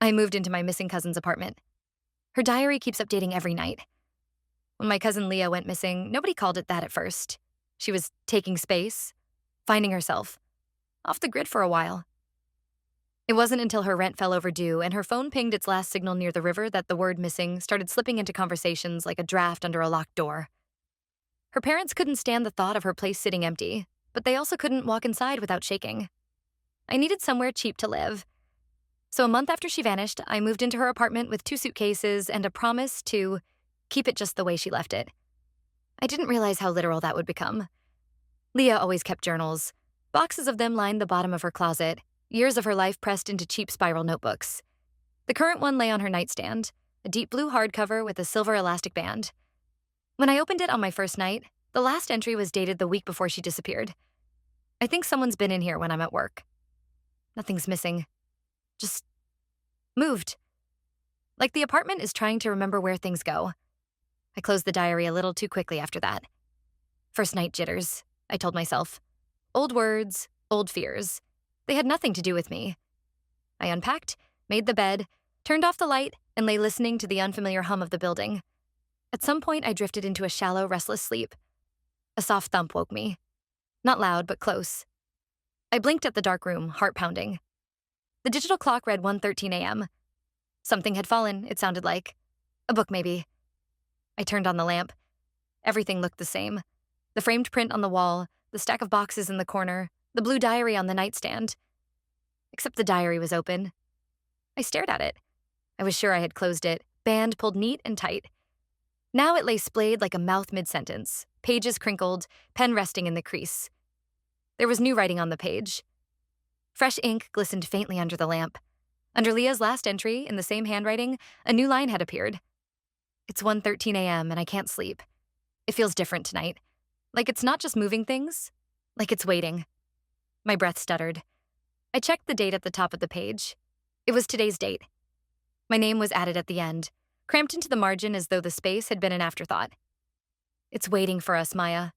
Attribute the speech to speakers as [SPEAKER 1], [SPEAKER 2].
[SPEAKER 1] I moved into my missing cousin's apartment. Her diary keeps updating every night. When my cousin Leah went missing, nobody called it that at first. She was taking space, finding herself, off the grid for a while. It wasn't until her rent fell overdue and her phone pinged its last signal near the river that the word missing started slipping into conversations like a draft under a locked door. Her parents couldn't stand the thought of her place sitting empty, but they also couldn't walk inside without shaking. I needed somewhere cheap to live. So a month after she vanished, I moved into her apartment with 2 suitcases and a promise to keep it just the way she left it. I didn't realize how literal that would become. Leah always kept journals. Boxes of them lined the bottom of her closet, years of her life pressed into cheap spiral notebooks. The current one lay on her nightstand, a deep blue hardcover with a silver elastic band. When I opened it on my first night, the last entry was dated the week before she disappeared. I think someone's been in here when I'm at work. Nothing's missing. Just moved. Like the apartment is trying to remember where things go. I closed the diary a little too quickly after that. First night jitters, I told myself. Old words, old fears. They had nothing to do with me. I unpacked, made the bed, turned off the light, and lay listening to the unfamiliar hum of the building. At some point, I drifted into a shallow, restless sleep. A soft thump woke me. Not loud, but close. I blinked at the dark room, heart pounding. The digital clock read 1:13 a.m. Something had fallen, it sounded like. A book, maybe. I turned on the lamp. Everything looked the same. The framed print on the wall, the stack of boxes in the corner, the blue diary on the nightstand. Except the diary was open. I stared at it. I was sure I had closed it, band pulled neat and tight. Now it lay splayed like a mouth mid-sentence, pages crinkled, pen resting in the crease. There was new writing on the page. Fresh ink glistened faintly under the lamp. Under Leah's last entry, in the same handwriting, a new line had appeared. It's 1:13 a.m. and I can't sleep. It feels different tonight. Like it's not just moving things, like it's waiting. My breath stuttered. I checked the date at the top of the page. It was today's date. My name was added at the end, cramped into the margin as though the space had been an afterthought. It's waiting for us, Maya.